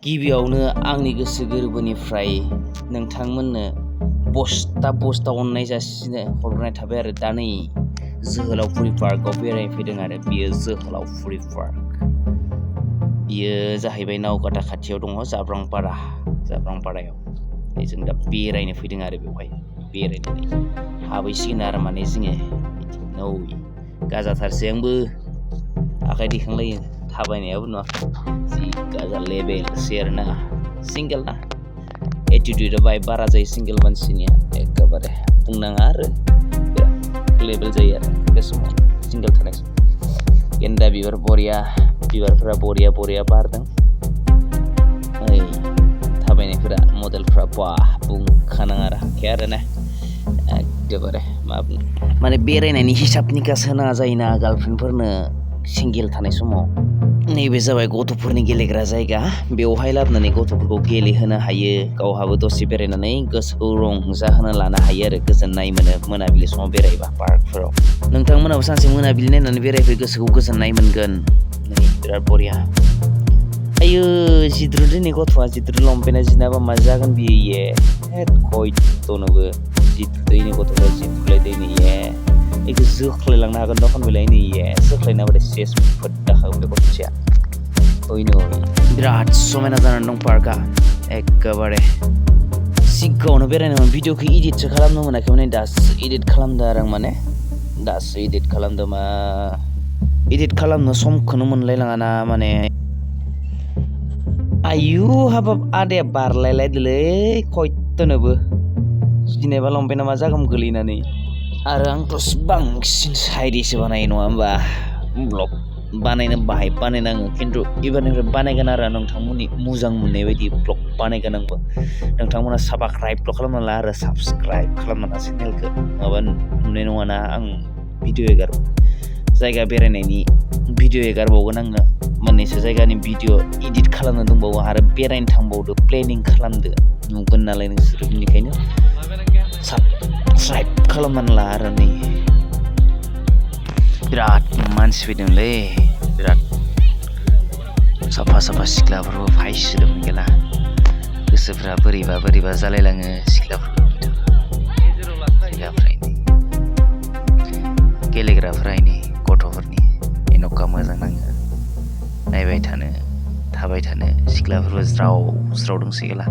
गिबियावनो आंनि गोसो गोरबोनिफ्राय नोंथांमोननो बस्ता अननाय जासिनो हरनाय थाबाय आरो दा नै जोहोलावफुरि पार्कआव बेरायफैदों आरो बियो जोहोलावफुरि पार्क बियो जाहैबाय नावकाटा खाथियाव दङ जाब्रांपारायाव जों दा बेरायनो फैदों आरो बेवहाय बेरायनानै हाबैसिगोन आरो माने जोङो गाजाथारसै आंबो आखाइ दैखांलायो थाबायनायाबो नङा जि गाजा लेभेलसै आरोना सिंगेल ना एटिट्युडआ बाय बारा जायो सिंगेल मानसिनिया एखेबारे बुंनाङा आरो बिराद लेभेल जायो आरो बे समाव सिंगेल थानाय समाव गेन्दा बिबार बिबारफोरा बरिया बारदों ओइ थाबायनायफोरा मडेलफ्रा बुंखानाङा आरो हाखाया आरोना एखेबारे मा बुंनो माने बेरायनायनि हिसाब निकास होना जायोना गार्लफ्रेन्डफोरनो सिंगेल थानाय समाव नैबे जाबाय गथ'फोरनि गेलेग्रा जायगा बेवहाय लाबोनानै गथ'फोरखौ गेलेहोनो हायो गावहाबो दसे बेरायनानै गोसोखौ रंजाहोनो लानो हायो आरो गोजोननाय मोनो मोनाबिलि समाव बेरायबा पार्कफोराव नोंथांमोनाबो सानसे मोनाबिलि नायनानै बेरायफै गोसोखौ गोजोननाय मोनगोन नै बिराद बरिया आयो जिद्रु दिनै गथ'आ जिद्रु लंपेन्टआ जिनाबा मा जागोन बियो खयथ'नोबो जिद्रुदैनि गथ'फ्रा जिद्रुलायदैनि बेखौ जोख्लायलांनो हागोन दखन बेलायनि जोख्लायनाबाथाय सेस फोदाखागोन बे गथ'सेया बिराद समायना जानानै दं पार्कआ एखेबारे सिगाङावनो बेरायनोमोन भिडिअखौ इडिटसो खालामनो मोनाखैमोन दासो इडिट खालामदों आरो आं माने दासो इडिट खालामदों मा इडिट खालामनो समखौनो मोनलायलाङा ना माने आयु हाबाब आदाया बारलायलायदोलै खयथ'नोबो जिनायबा लंपेन्टआ मा जागोन गोलैनानै आरो आंथ' बांसिन साइडैसो बानायो नङा होमबा ब्लग बानायनो बानायनाङो खिन्थु एबारनिफ्राय बानायगोन आरो नोंथांमोननि मोजां मोननाय बायदि ब्लग बानायगोन आंबो नोंथांमोना साबस्क्राइबल' खालामना ला आरो साबस्क्राइब खालामना ला चेनेलखौ माबा नुनाय नङाना आं भिडिअ एगारबो जायगा बेरायनायनि भिडिअ एगारबावगोन आङो मोननैसो जायगानि भिडिअ इडिट खालामनो दंबावो आरो बेरायनो थांबावदो प्लेनिं खालामदो नुगोन नालाय नोंसोरो बेनिखायनो साबस्क्राइब खालामनानै ला आरो नै बिराद मानसि फैदोंलै बिराद साफा सिख्लाफोरबो फायसोदोंमोन गेला गोसोफ्रा बोरैबा जालायलाङो सिख्लाफोरखौ गेलेग्राफ्रा गथ'फोरनि एन'खा मोजां नाङो नायबाय थानो थाबाय थानो सिख्लाफोरबो ज्राव दंसै गेला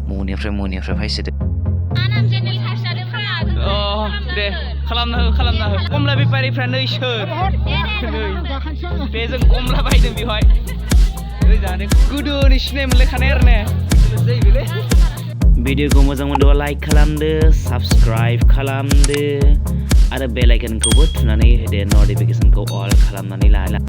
मुनिफ्राय फायसोदों दे खालामना हो कमला बेफारिफ्रा नै सोर बे जों कमला बायदों बेवहाय जाने गोदोनि सिनाय मोनलायखानाय आरो ने भिडिअखौ मोजां मोनदोंबा लाइक खालामदो साबस्क्राइब खालामदो आरो बेल आइकनखौबो थुनानै होदो नटिफिकेसनखौ अल खालामनानै ला